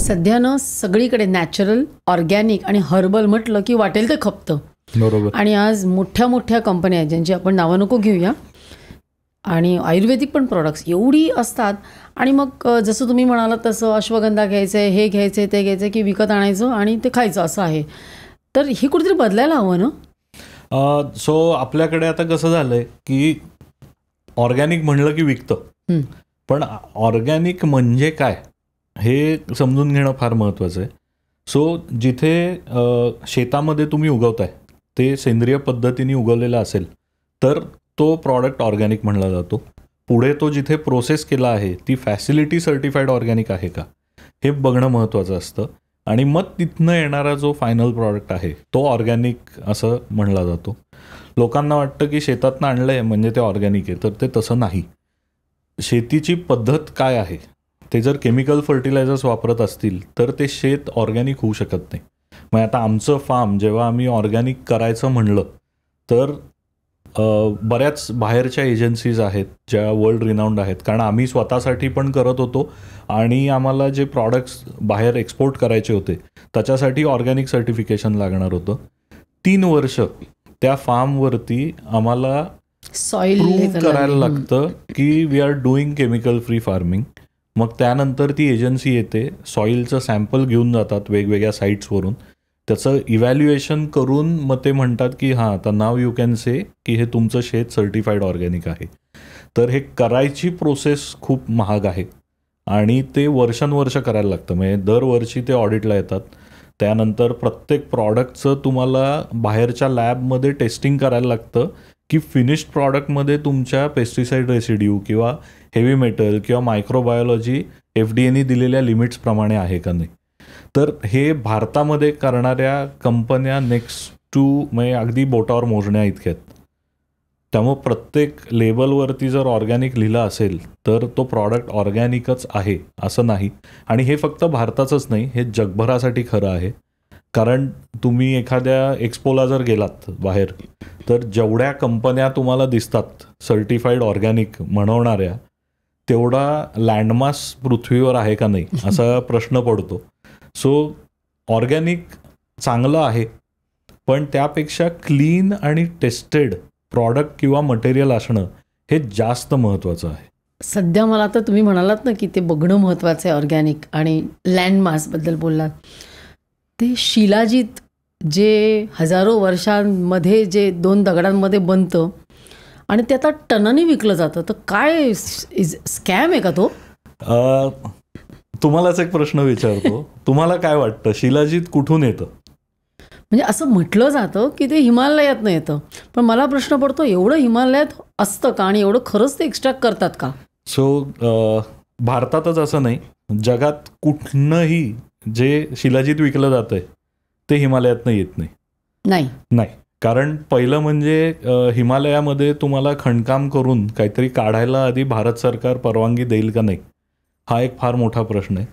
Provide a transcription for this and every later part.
सध्या ना सगळीकडे नॅचरल, ऑर्गॅनिक आणि हर्बल म्हटलं की वाटेल ते खपतं. बरोबर. आणि आज मोठ्या मोठ्या कंपन्या आहेत ज्यांची आपण नावं नको घेऊया, आणि आयुर्वेदिक पण प्रोडक्ट्स एवढी असतात. आणि मग जसं तुम्ही म्हणालात तसं अश्वगंधा घ्यायचं आहे, हे घ्यायचं आहे, ते घ्यायचं आहे की विकत आणायचं आणि ते खायचं असं आहे. तर हे कुठेतरी बदलायला हवं ना. सो आपल्याकडे आता कसं झालंय की ऑर्गॅनिक म्हणलं की विकतं, पण ऑर्गॅनिक म्हणजे काय हे समजून घेणं फार महत्त्वाचं आहे. सो जिथे शेतामध्ये तुम्ही उगवताय ते सेंद्रिय पद्धतीने उगवलेलं असेल तर तो प्रॉडक्ट ऑर्गॅनिक म्हणला जातो. पुढे तो जिथे प्रोसेस केला आहे ती फॅसिलिटी सर्टिफाईड ऑर्गॅनिक आहे का हे बघणं महत्त्वाचं असतं. आणि मग तिथनं येणारा जो फायनल प्रॉडक्ट आहे तो ऑर्गॅनिक असं म्हणला जातो. लोकांना वाटतं की शेतातनं आणलं आहे म्हणजे ते ऑर्गॅनिक आहे, तर ते तसं नाही. शेतीची पद्धत काय आहे, ते जर केमिकल फर्टिलायझर्स वापरत असतील तर ते शेत ऑर्गॅनिक होऊ शकत नाही. मग आता आमचं फार्म जेव्हा आम्ही ऑर्गॅनिक करायचं म्हणलं तर बऱ्याच बाहेरच्या एजन्सीज आहेत ज्या वर्ल्ड रिनाऊंड आहेत, कारण आम्ही स्वतःसाठी पण करत होतो आणि आम्हाला जे प्रॉडक्ट्स बाहेर एक्सपोर्ट करायचे होते त्याच्यासाठी ऑर्गॅनिक सर्टिफिकेशन लागणार होतं. 3 वर्ष त्या फार्मवरती आम्हाला प्रूव्ह करायला लागतं की we are doing chemical free farming. मग त्यानंतर ती एजन्सी येते, सॉईलचं सॅम्पल घेऊन जातात वेगवेगळ्या साईट्सवरून, त्याचं इव्हॅल्युएशन करून मग ते म्हणतात की हां आता नाव यू कॅन से की हे तुमचं शेत सर्टिफाईड ऑर्गॅनिक आहे. तर हे करायची प्रोसेस खूप महाग आहे आणि ते वर्षानुवर्ष करायला लागतं. म्हणजे दरवर्षी ते ऑडिटला येतात. त्यानंतर प्रत्येक प्रॉडक्टचं तुम्हाला बाहेरच्या लॅबमध्ये टेस्टिंग करायला लागतं की फिनिश्ड प्रॉडक्टमध्ये तुमच्या पेस्टिसाईड रेसिड्यू किंवा हेवी मेटल किंवा मायक्रोबायोलॉजी FDA दिलेल्या लिमिट्सप्रमाणे आहे का नाही. तर हे भारतामध्ये करणाऱ्या कंपन्या नेक्स्ट टू म्हणजे अगदी बोटावर मोजण्या इतक्यात. त्यामुळं प्रत्येक लेबलवरती जर ऑर्गॅनिक लिहिलं असेल तर तो प्रॉडक्ट ऑर्गॅनिकच आहे असं नाही. आणि हे फक्त भारताचंच नाही, हे जगभरासाठी खरं आहे. कारण तुम्ही एखाद्या एक्सपोला जर गेलात बाहेर तर जेवढ्या कंपन्या तुम्हाला दिसतात सर्टिफाईड ऑर्गॅनिक म्हणवणाऱ्या तेवढा लँडमास पृथ्वीवर आहे का नाही असा प्रश्न पडतो. सो ऑर्गॅनिक चांगलं आहे, पण त्यापेक्षा क्लीन आणि टेस्टेड प्रॉडक्ट किंवा मटेरियल असणं हे जास्त महत्त्वाचं आहे. सध्या मला आता तुम्ही म्हणालात ना की ते बघणं महत्त्वाचं आहे ऑर्गॅनिक, आणि लँडमासबद्दल बोललात. ते शिलाजीत जे हजारो वर्षांमध्ये जे 2 दगडांमध्ये बनतं आणि ते आता टनाने विकलं जातं, तर काय स्कॅम आहे का तो? तुम्हालाच एक प्रश्न विचारतो, तुम्हाला काय वाटतं शिलाजीत कुठून येतं? म्हणजे असं म्हटलं जातं की ते हिमालयातनं येतं, पण मला प्रश्न पडतो एवढं हिमालयात असतं का आणि एवढं खरंच ते एक्स्ट्रॅक्ट करतात का? सो भारतातच असं नाही, जगात कुठनंही जे शिलाजीत विकलं जातंय ते हिमालयातनं येत नाही. कारण पहिलं म्हणजे हिमालयामध्ये तुम्हाला खणकाम करून काहीतरी काढायला आधी भारत सरकार परवानगी देईल का नाही हा एक फार मोठा प्रश्न आहे.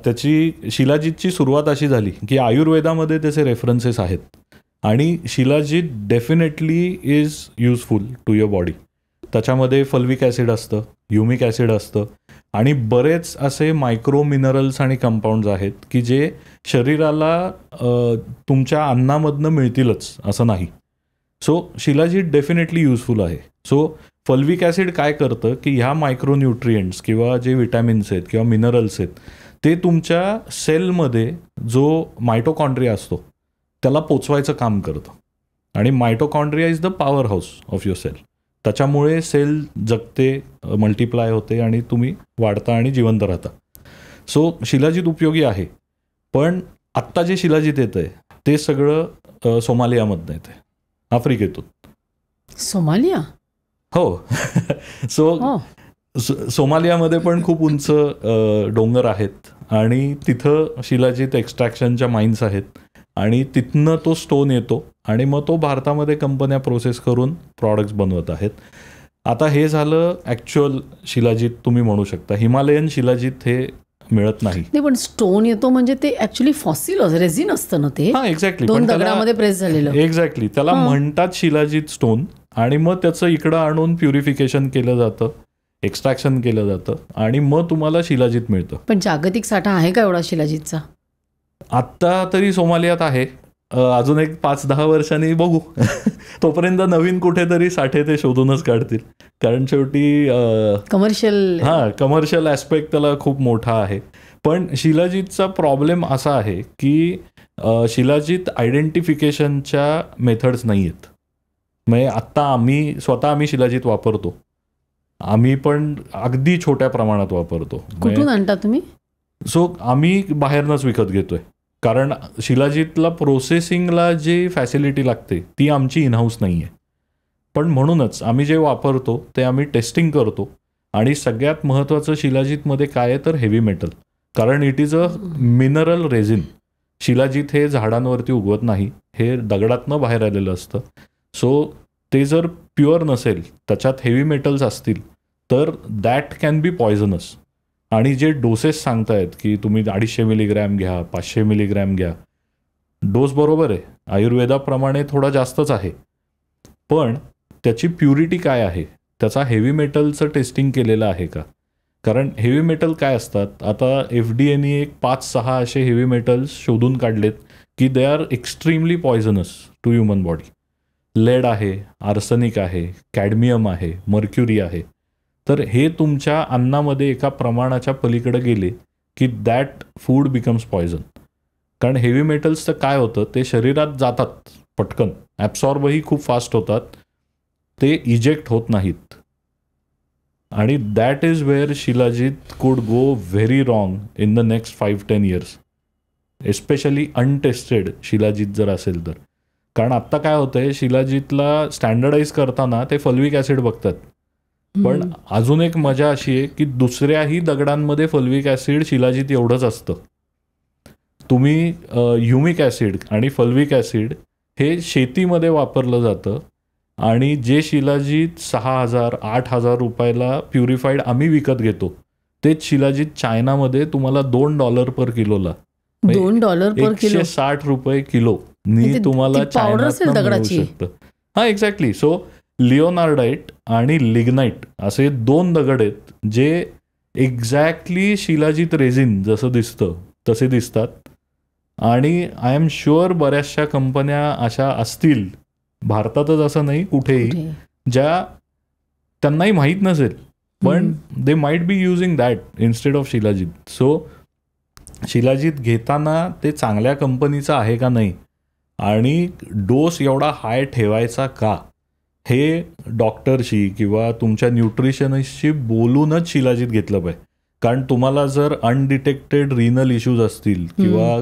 त्याची शिलाजीतची सुरुवात अशी झाली की आयुर्वेदामध्ये त्याचे रेफरन्सेस आहेत आणि shilajit definitely is useful to your body. त्याच्यामध्ये फल्विक ॲसिड असतं, ह्युमिक ॲसिड असतं आणि बरेच असे मायक्रो मिनरल्स आणि कंपाऊंड्स आहेत की जे शरीराला तुमच्या अन्नामधनं मिळतीलच असं नाही. सो शिलाजीत डेफिनेटली युजफुल आहे. सो फल्विक ॲसिड काय करतं की ह्या मायक्रोन्यूट्रिएंट्स किंवा जे विटॅमिन्स आहेत किंवा मिनरल्स आहेत ते तुमच्या सेलमध्ये जो मायटोकॉन्ड्रिया असतो त्याला पोचवायचं काम करतं. आणि mitochondria is the power house of your cell. त्याच्यामुळे सेल जगते, मल्टिप्लाय होते आणि तुम्ही वाढता आणि जिवंत राहता. सो शिलाजीत उपयोगी आहे, पण आत्ता जे शिलाजीत येतं आहे ते सगळं सोमालियामधनं येतं आहे, आफ्रिकेतून. सोमालिया? हो. सोमालियामध्ये पण खूप उंच डोंगर आहेत आणि तिथं शिलाजीत एक्स्ट्रॅक्शनच्या माइन्स आहेत आणि तिथनं तो स्टोन येतो आणि मग तो भारतामध्ये कंपन्या प्रोसेस करून प्रॉडक्ट्स बनवत आहेत. आता हे झालं ॲक्च्युअल शिलाजीत तुम्ही म्हणू शकता. हिमालयन शिलाजीत हे मिळत नाही. पण स्टोन येतो म्हणजे ते ॲक्च्युअली फॉसिल रेझिन असतं ना ते? हां, एक्झॅक्टली. 2 दगडामध्ये प्रेस झालेलं. एक्झॅक्टली, त्याला म्हणतात शिलाजीत स्टोन. आणि मग त्याचं इकडं आणून प्युरिफिकेशन केलं जातं एक्स्ट्रॅक्शन केलं जातं आणि मग तुम्हाला शिलाजीत मिळतं. पण जागतिक साठा आहे का एवढा शिलाजीतचा? आत्ता तरी सोमालियात आहे. अजून एक 5-10 वर्षांनी बघू. तोपर्यंत नवीन कुठेतरी साठे ते शोधूनच काढतील, कारण शेवटी कमर्शियल ऍस्पेक्ट त्याला खूप मोठा आहे. पण शिलाजीतचा प्रॉब्लेम असा आहे की शिलाजीत आयडेंटिफिकेशनच्या मेथड्स नाही आहेत. म्हणजे आत्ता आम्ही शिलाजीत वापरतो, आम्ही पण अगदी छोट्या प्रमाणात वापरतो. कुठून आणता तुम्ही? सो आम्ही बाहेरनच विकत घेतोय, कारण शिलाजीतला प्रोसेसिंगला जी फॅसिलिटी लागते ती आमची इनहाऊस नाही आहे. पण म्हणूनच आम्ही जे वापरतो ते आम्ही टेस्टिंग करतो. आणि सगळ्यात महत्त्वाचं शिलाजीतमध्ये काय आहे तर हेवी मेटल, कारण it is a mineral resin. Shilajit हे झाडांवरती उगवत नाही, हे दगडातनं बाहेर आलेलं असतं. सो ते जर प्युअर नसेल, त्याच्यात हेवी मेटल्स असतील तर दॅट कॅन बी पॉयझनस. आणि जे डोसेस सांगतायत की तुम्ही 250 मिलीग्रॅम घ्या, 500 मिलीग्रॅम घ्या, डोस बरोबर आहे, आयुर्वेदाप्रमाणे थोडा जास्तच आहे. पण त्याची प्युरिटी काय आहे, त्याचा हेवी मेटलचं टेस्टिंग केलेलं आहे का? कारण हेवी मेटल काय असतात, आता FDA एक 5-6 असे हेवी मेटल्स शोधून काढलेत की they are extremely poisonous to human body. Lead आहे, आर्सेनिक आहे, कॅडमियम आहे, मर्क्युरी आहे. तर हे तुमच्या अन्नामध्ये एका प्रमाणाच्या पलीकडे गेले की दॅट फूड बिकम्स पॉयझन. कारण हेवी मेटल्सचं काय होतं, ते शरीरात जातात पटकन, ॲब्सॉर्बही खूप फास्ट होतात, ते इजेक्ट होत नाहीत. आणि that is where shilajit could go very wrong in the next 5-10 years, especially untested shilajit जर असेल तर. कारण आत्ता काय होतंय, शिलाजीतला स्टँडर्डाईज करताना ते फल्विक ॲसिड बघतात. पण अजून एक मजा अशी आहे की दुसऱ्याही दगडांमध्ये फल्विक ॲसिड शिलाजीत एवढंच असतं. तुम्ही ह्युमिक ॲसिड आणि फल्विक ॲसिड हे शेतीमध्ये वापरलं जातं, आणि जे शिलाजीत 6,000-8,000 रुपयाला प्युरिफाईड आम्ही विकत घेतो, तेच शिलाजीत चायनामध्ये तुम्हाला $2 पर किलोला, $2 पर किलो, 160 रुपये किलो नी तुम्हाला चायनात मिळू शकतं. हा, एक्झॅक्टली. सो लिओनार्डाईट आणि लिग्नाईट असे 2 दगड आहेत जे एक्झॅक्टली शिलाजीत रेझिन जसं दिसतं तसे दिसतात. आणि आय एम शुअर बऱ्याचशा कंपन्या अशा असतील भारतातच असं नाही कुठेही, ज्या त्यांनाही माहीत नसेल, पण they might be using that instead of shilajit. So shilajit घेताना ते चांगल्या कंपनीचं आहे का नाही आणि डोस एवढा हाय ठेवायचा का, हे डॉक्टरशी किंवा तुमच्या न्यूट्रिशनिस्टशी बोलूनच शिलाजीत घेतलं पाहिजे. कारण तुम्हाला जर अनडिटेक्टेड रिनल इश्यूज असतील किंवा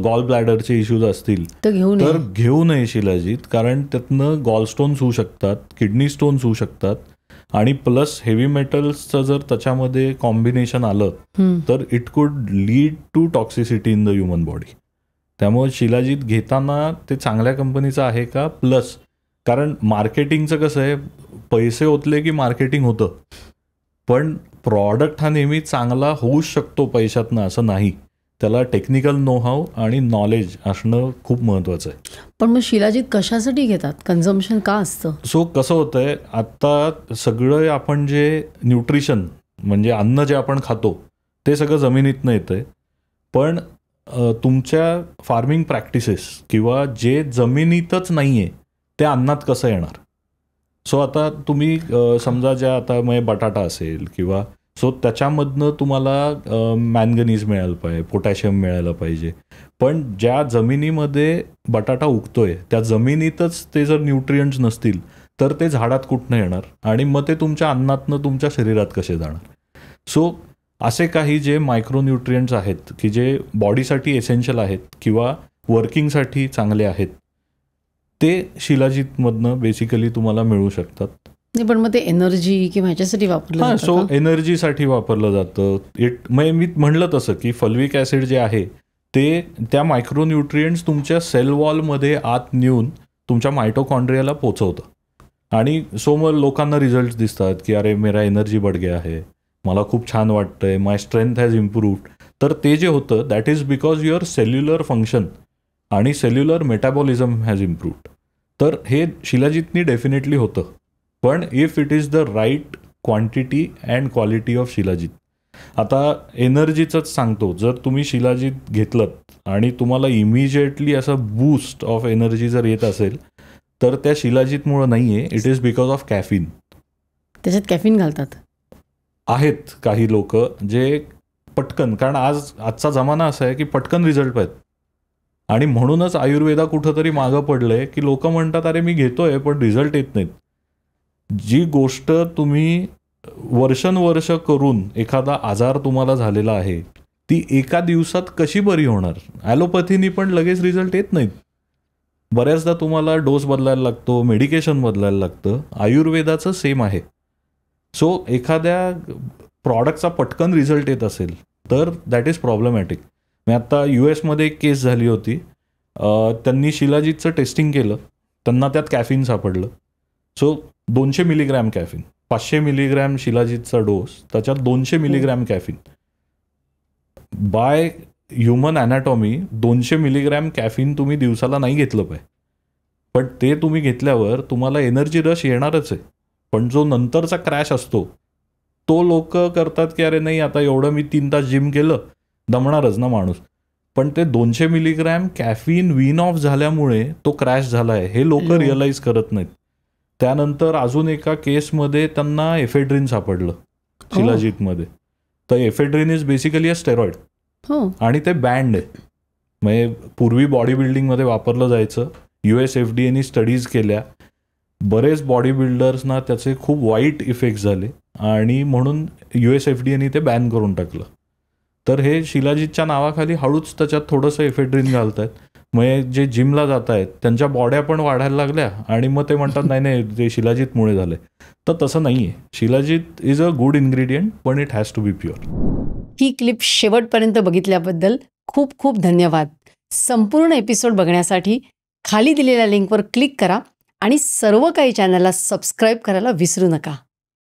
गॉल ब्लॅडरचे इश्यूज असतील तर घेऊ नये शिलाजीत, कारण त्यातनं गॉल स्टोन्स होऊ शकतात, किडनी स्टोन्स होऊ शकतात. आणि प्लस हेवी मेटल्सचं जर त्याच्यामध्ये कॉम्बिनेशन आलं तर it could lead to toxicity in the human body. त्यामुळे शिलाजीत घेताना ते चांगल्या कंपनीचं आहे का, प्लस कारण मार्केटिंगचं कसं आहे, पैसे ओतले की मार्केटिंग होतं, पण प्रॉडक्ट हा नेहमी चांगला होऊच शकतो पैशातनं असं नाही. त्याला टेक्निकल नो हाऊ आणि नॉलेज असणं खूप महत्त्वाचं आहे. पण मग शिलाजीत कशासाठी घेतात, कन्झम्पशन का असतं? सो कसं होतंय, आता सगळं आपण जे न्यूट्रिशन म्हणजे अन्न जे आपण खातो ते सगळं जमिनीतनं येतंय, पण तुमच्या फार्मिंग प्रॅक्टिसेस किंवा जे जमिनीतच नाही आहे ते अन्नात कसं येणार. सो आता तुम्ही समजा ज्या आता मग बटाटा असेल किंवा सो त्याच्यामधनं तुम्हाला मॅंगनीज मिळायला पाहिजे, पोटॅशियम मिळायला पाहिजे, पण ज्या जमिनीमध्ये बटाटा उगतोय त्या जमिनीतच ते जर न्यूट्रियंट्स नसतील तर ते झाडात कुठनं येणार आणि मग ते तुमच्या अन्नातनं तुमच्या शरीरात कसे जाणार. सो असे काही जे मायक्रोन्यूट्रियंट्स आहेत की जे बॉडीसाठी एसेन्शियल आहेत किंवा वर्किंगसाठी चांगले आहेत, ते शिलाजीतमधनं बेसिकली तुम्हाला मिळू शकतात. नाही, पण मग ते एनर्जी किंवा ह्याच्यासाठी वापरलं जातं. सो एनर्जीसाठी वापरलं जातं. मी म्हणलं तसं की फल्विक ॲसिड जे आहे ते त्या मायक्रोन्यूट्रियंट्स तुमच्या सेल वॉलमध्ये आत नेऊन तुमच्या मायटोकॉन्ड्रियाला पोचवतं आणि सो मग लोकांना रिझल्ट दिसतात की अरे मेरा एनर्जी बढ़ गया है, मला खूप छान वाटतंय, माय स्ट्रेंथ हॅज इम्प्रूव्ड. तर ते जे होतं that is because your cellular function आणि सेल्युलर मेटाबॉलिझम हॅज इम्प्रूव्ड. तर हे शिलाजीतनी डेफिनेटली होतं, पण if it is the right quantity and quality of shilajit. आता एनर्जीचंच सांगतो, जर तुम्ही शिलाजीत घेतलं आणि तुम्हाला इमिजिएटली असं बूस्ट ऑफ एनर्जी जर येत असेल तर त्या शिलाजीतमुळं नाही आहे, it is because of caffeine. त्याच्यात कॅफिन घालतात. आहेत काही लोक जे पटकन, कारण आजचा जमाना असा आहे की पटकन रिझल्ट पाहिजे आणि म्हणूनच आयुर्वेदा कुठंतरी मागं पडलंय की लोक म्हणतात अरे मी घेतोय पण रिझल्ट येत नाहीत. जी गोष्ट तुम्ही वर्षानुवर्ष करून एखादा आजार तुम्हाला झालेला आहे ती एका दिवसात कशी बरी होणार? ॲलोपॅथीनी पण लगेच रिझल्ट येत नाहीत. बऱ्याचदा तुम्हाला डोस बदलायला लागतो, मेडिकेशन बदलायला लागतं. आयुर्वेदाचं सेम आहे. सो एखाद्या प्रॉडक्टचा पटकन रिझल्ट येत असेल तर दॅट इज प्रॉब्लेमॅटिक. मी आत्ता US एक केस झाली होती. त्यांनी शिलाजीतचं टेस्टिंग केलं, त्यांना त्यात कॅफिन सापडलं. सो 200 मिलीग्रॅम कॅफिन, 500 मिलीग्रॅम शिलाजीतचा डोस, त्याच्यात 200 milligram caffeine. By human anatomy 200 milligram caffeine तुम्ही दिवसाला नाही घेतलं पाहिजे, पण ते तुम्ही घेतल्यावर तुम्हाला एनर्जी रश येणारच आहे. पण जो नंतरचा क्रॅश असतो तो लोक करतात की अरे नाही आता एवढं मी 3 तास जिम केलं, दमणारच ना माणूस. पण ते 200 मिलीग्रॅम कॅफिन वीन ऑफ झाल्यामुळे तो क्रॅश झाला आहे हे लोक रिअलाईज करत नाहीत. त्यानंतर अजून एका केसमध्ये त्यांना एफेड्रिन सापडलं शिलाजीतमध्ये. तर ephedrine is basically a steroid आणि ते बँड आहे. म्हणजे पूर्वी बॉडी बिल्डिंगमध्ये वापरलं जायचं. USFDAने स्टडीज केल्या, बरेच बॉडी बिल्डर्सना त्याचे खूप वाईट इफेक्ट झाले आणि म्हणून USFDAने ते बॅन करून टाकलं. तर हे शिलाजीतच्या नावाखाली हळूच त्याच्यात थोडंसं एफेड्रिन घालतात. म्हणजे जे जिमला जात आहेत त्यांच्या बॉड्या पण वाढायला लागल्या आणि मग ते म्हणतात नाही नाही ते शिलाजीतमुळे झाले. तर तसं नाही आहे. Shilajit is a good ingredient पण it has to be pure. ही क्लिप शेवटपर्यंत बघितल्याबद्दल खूप खूप धन्यवाद. संपूर्ण एपिसोड बघण्यासाठी खाली दिलेल्या लिंकवर क्लिक करा आणि सर्व काही चॅनलला सबस्क्राईब करायला विसरू नका.